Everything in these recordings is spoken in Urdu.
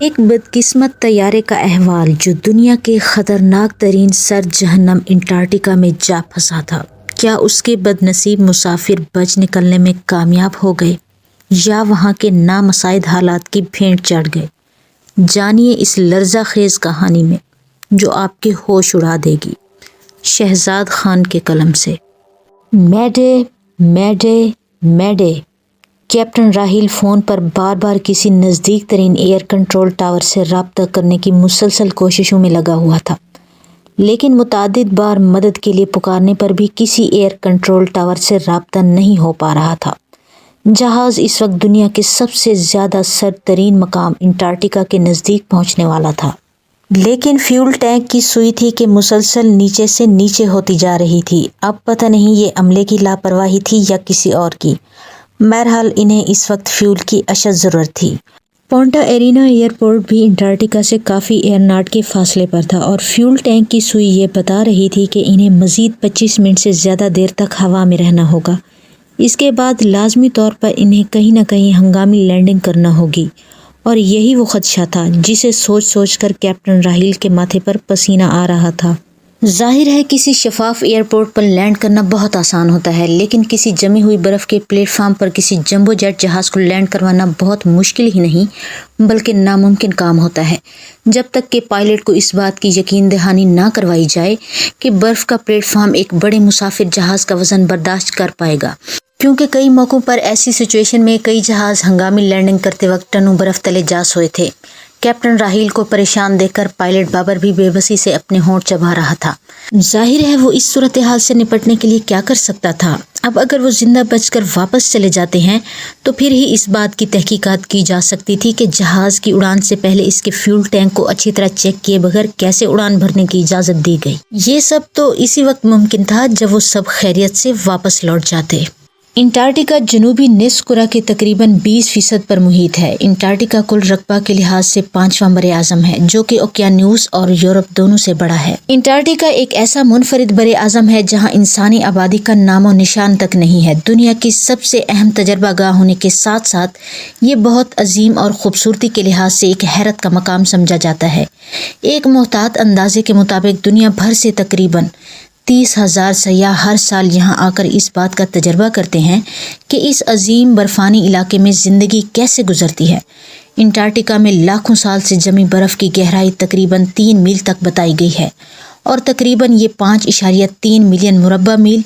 ایک بدقسمت طیارے کا احوال جو دنیا کے خطرناک ترین سر جہنم انٹارکٹیکا میں جا پھنسا تھا، کیا اس کے بد نصیب مسافر بچ نکلنے میں کامیاب ہو گئے یا وہاں کے نامساعد حالات کی بھینٹ چڑھ گئے؟ جانیے اس لرزہ خیز کہانی میں جو آپ کے ہوش اڑا دے گی۔ شہزاد خان کے قلم سے۔ میڈے میڈے میڈے۔ کیپٹن راحیل فون پر بار بار کسی نزدیک ترین ایئر کنٹرول ٹاور سے رابطہ کرنے کی مسلسل کوششوں میں لگا ہوا تھا، لیکن متعدد بار مدد کے لیے پکارنے پر بھی کسی ایئر کنٹرول ٹاور سے رابطہ نہیں ہو پا رہا تھا۔ جہاز اس وقت دنیا کے سب سے زیادہ سرد ترین مقام انٹارکٹیکا کے نزدیک پہنچنے والا تھا، لیکن فیول ٹینک کی سوئی تھی کہ مسلسل نیچے سے نیچے ہوتی جا رہی تھی۔ اب پتہ نہیں یہ عملے کی لاپرواہی تھی یا کسی اور کی، بہرحال انہیں اس وقت فیول کی اشد ضرورت تھی۔ پونٹا ایرینا ایئرپورٹ بھی انٹارکٹیکا سے کافی ایئرناٹ کے فاصلے پر تھا اور فیول ٹینک کی سوئی یہ بتا رہی تھی کہ انہیں مزید 25 منٹ سے زیادہ دیر تک ہوا میں رہنا ہوگا۔ اس کے بعد لازمی طور پر انہیں کہیں نہ کہیں ہنگامی لینڈنگ کرنا ہوگی، اور یہی وہ خدشہ تھا جسے سوچ سوچ کر کیپٹن راحیل کے ماتھے پر پسینہ آ رہا تھا۔ ظاہر ہے کسی شفاف ایئرپورٹ پر لینڈ کرنا بہت آسان ہوتا ہے، لیکن کسی جمی ہوئی برف کے پلیٹ فارم پر کسی جمبو جیٹ جہاز کو لینڈ کروانا بہت مشکل ہی نہیں بلکہ ناممکن کام ہوتا ہے، جب تک کہ پائلٹ کو اس بات کی یقین دہانی نہ کروائی جائے کہ برف کا پلیٹ فارم ایک بڑے مسافر جہاز کا وزن برداشت کر پائے گا، کیونکہ کئی موقعوں پر ایسی سچویشن میں کئی جہاز ہنگامی لینڈنگ کرتے وقت ٹنوں برف تلے جا سوئے تھے۔ کیپٹن راحیل کو پریشان دیکھ کر پائلٹ بابر بھی بے بسی سے اپنے ہونٹ چبا رہا تھا۔ ظاہر ہے وہ اس صورتحال سے نپٹنے کے لیے کیا کر سکتا تھا۔ اب اگر وہ زندہ بچ کر واپس چلے جاتے ہیں تو پھر ہی اس بات کی تحقیقات کی جا سکتی تھی کہ جہاز کی اڑان سے پہلے اس کے فیول ٹینک کو اچھی طرح چیک کیے بغیر کیسے اڑان بھرنے کی اجازت دی گئی۔ یہ سب تو اسی وقت ممکن تھا جب وہ سب خیریت سے واپس لوٹ جاتے۔ انٹارکٹیکا جنوبی نصف کرہ کے تقریباً 20% پر محیط ہے۔ انٹارکٹیکا کل رقبہ کے لحاظ سے 5واں بر اعظم ہے، جو کہ اوقیانوس اور یورپ دونوں سے بڑا ہے۔ انٹارکٹیکا ایک ایسا منفرد بر اعظم ہے جہاں انسانی آبادی کا نام و نشان تک نہیں ہے۔ دنیا کی سب سے اہم تجربہ گاہ ہونے کے ساتھ ساتھ یہ بہت عظیم اور خوبصورتی کے لحاظ سے ایک حیرت کا مقام سمجھا جاتا ہے۔ ایک محتاط اندازے کے مطابق دنیا بھر سے تقریباً 30,000 سیاح ہر سال یہاں آ کر اس بات کا تجربہ کرتے ہیں کہ اس عظیم برفانی علاقے میں زندگی کیسے گزرتی ہے۔ انٹارکٹیکا میں لاکھوں سال سے جمی برف کی گہرائی تقریباً 3 میل تک بتائی گئی ہے، اور تقریباً یہ 5.3 ملین مربع میل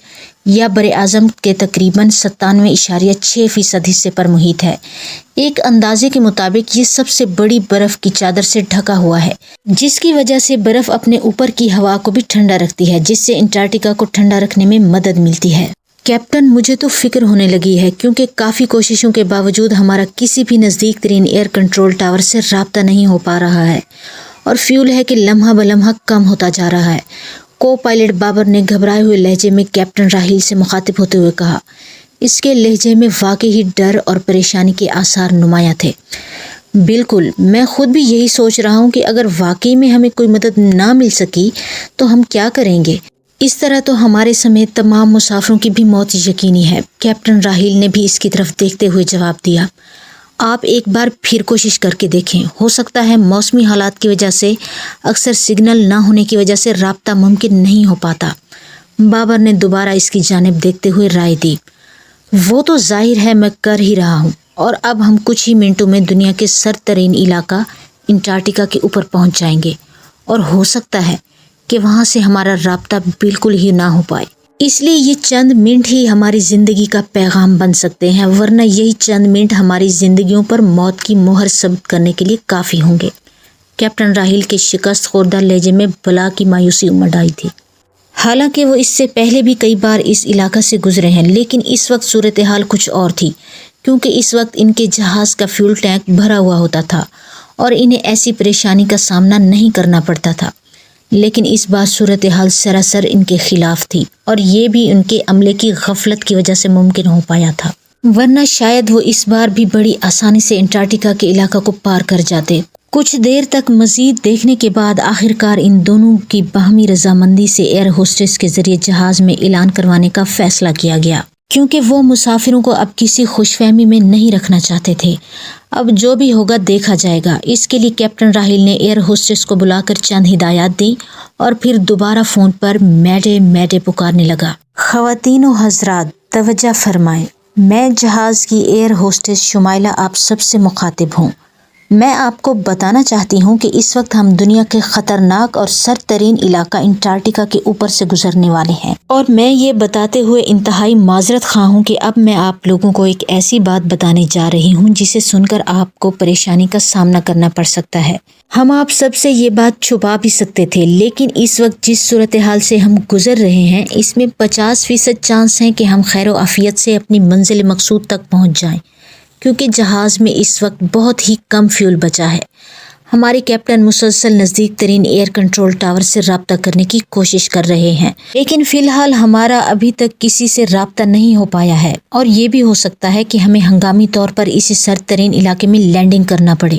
یا بر اعظم کے تقریباً 97.6% حصے پر محیط ہے۔ ایک اندازے کے مطابق یہ سب سے بڑی برف کی چادر سے ڈھکا ہوا ہے، جس کی وجہ سے برف اپنے اوپر کی ہوا کو بھی ٹھنڈا رکھتی ہے، جس سے انٹارکٹیکا کو ٹھنڈا رکھنے میں مدد ملتی ہے۔ کیپٹن، مجھے تو فکر ہونے لگی ہے، کیونکہ کافی کوششوں کے باوجود ہمارا کسی بھی نزدیک ترین ایئر کنٹرول ٹاور سے رابطہ نہیں ہو پا رہا ہے، اور فیول ہے کہ لمحہ بلمحہ کم ہوتا جا رہا ہے۔ کو پائلٹ بابر نے گھبرائے ہوئے لہجے میں کیپٹن راحیل سے مخاطب ہوتے ہوئے کہا۔ اس کے لہجے میں واقعی ڈر اور پریشانی کے آثار نمایاں تھے۔ بالکل، میں خود بھی یہی سوچ رہا ہوں کہ اگر واقعی میں ہمیں کوئی مدد نہ مل سکی تو ہم کیا کریں گے؟ اس طرح تو ہمارے سمیت تمام مسافروں کی بھی موت یقینی ہے۔ کیپٹن راحیل نے بھی اس کی طرف دیکھتے ہوئے جواب دیا۔ آپ ایک بار پھر کوشش کر کے دیکھیں، ہو سکتا ہے موسمی حالات کی وجہ سے اکثر سگنل نہ ہونے کی وجہ سے رابطہ ممکن نہیں ہو پاتا۔ بابر نے دوبارہ اس کی جانب دیکھتے ہوئے رائے دی۔ وہ تو ظاہر ہے میں کر ہی رہا ہوں، اور اب ہم کچھ ہی منٹوں میں دنیا کے سرد ترین علاقہ انٹارکٹیکا کے اوپر پہنچ جائیں گے، اور ہو سکتا ہے کہ وہاں سے ہمارا رابطہ بالکل ہی نہ ہو پائے۔ اس لیے یہ چند منٹ ہی ہماری زندگی کا پیغام بن سکتے ہیں، ورنہ یہی چند منٹ ہماری زندگیوں پر موت کی مہر ثبت کرنے کے لیے کافی ہوں گے۔ کیپٹن راحیل کے شکست خوردہ لہجے میں بلا کی مایوسی امڈ آئی تھی۔ حالانکہ وہ اس سے پہلے بھی کئی بار اس علاقہ سے گزرے ہیں، لیکن اس وقت صورتحال کچھ اور تھی، کیونکہ اس وقت ان کے جہاز کا فیول ٹینک بھرا ہوا ہوتا تھا اور انہیں ایسی پریشانی کا سامنا نہیں کرنا پڑتا تھا۔ لیکن اس بار صورتحال سراسر ان کے خلاف تھی، اور یہ بھی ان کے عملے کی غفلت کی وجہ سے ممکن ہو پایا تھا، ورنہ شاید وہ اس بار بھی بڑی آسانی سے انٹارکٹیکا کے علاقہ کو پار کر جاتے۔ کچھ دیر تک مزید دیکھنے کے بعد آخرکار ان دونوں کی باہمی رضامندی سے ایئر ہوسٹس کے ذریعے جہاز میں اعلان کروانے کا فیصلہ کیا گیا۔ کیونکہ وہ مسافروں کو اب کسی خوش فہمی میں نہیں رکھنا چاہتے تھے۔ اب جو بھی ہوگا دیکھا جائے گا۔ اس کے لیے کیپٹن راہیل نے ایئر ہوسٹس کو بلا کر چند ہدایات دیں اور پھر دوبارہ فون پر میڈے میڈے پکارنے لگا۔ خواتین و حضرات توجہ فرمائیں، میں جہاز کی ایئر ہوسٹس شمائلہ آپ سب سے مخاطب ہوں۔ میں آپ کو بتانا چاہتی ہوں کہ اس وقت ہم دنیا کے خطرناک اور سرد ترین علاقہ انٹارکٹیکا کے اوپر سے گزرنے والے ہیں، اور میں یہ بتاتے ہوئے انتہائی معذرت خواہ ہوں کہ اب میں آپ لوگوں کو ایک ایسی بات بتانے جا رہی ہوں جسے سن کر آپ کو پریشانی کا سامنا کرنا پڑ سکتا ہے۔ ہم آپ سب سے یہ بات چھپا بھی سکتے تھے، لیکن اس وقت جس صورتحال سے ہم گزر رہے ہیں اس میں 50% چانس ہیں کہ ہم خیر و عافیت سے اپنی منزل مقصود تک پہنچ جائیں، کیونکہ جہاز میں اس وقت بہت ہی کم فیول بچا ہے۔ ہمارے کیپٹن مسلسل نزدیک ترین ایئر کنٹرول ٹاور سے رابطہ کرنے کی کوشش کر رہے ہیں، لیکن فی الحال ہمارا ابھی تک کسی سے رابطہ نہیں ہو پایا ہے، اور یہ بھی ہو سکتا ہے کہ ہمیں ہنگامی طور پر اسی سرد ترین علاقے میں لینڈنگ کرنا پڑے۔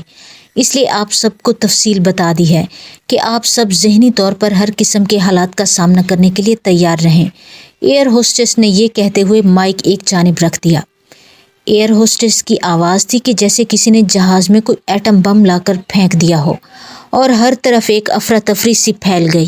اس لیے آپ سب کو تفصیل بتا دی ہے کہ آپ سب ذہنی طور پر ہر قسم کے حالات کا سامنا کرنے کے لیے تیار رہیں۔ ایئر ہوسٹس نے یہ کہتے ہوئے مائک ایک جانب رکھ دیا۔ ایئر ہوسٹس کی آواز تھی کہ جیسے کسی نے جہاز میں کوئی ایٹم بم لا کر پھینک دیا ہو، اور ہر طرف ایک افراتفری سی پھیل گئی۔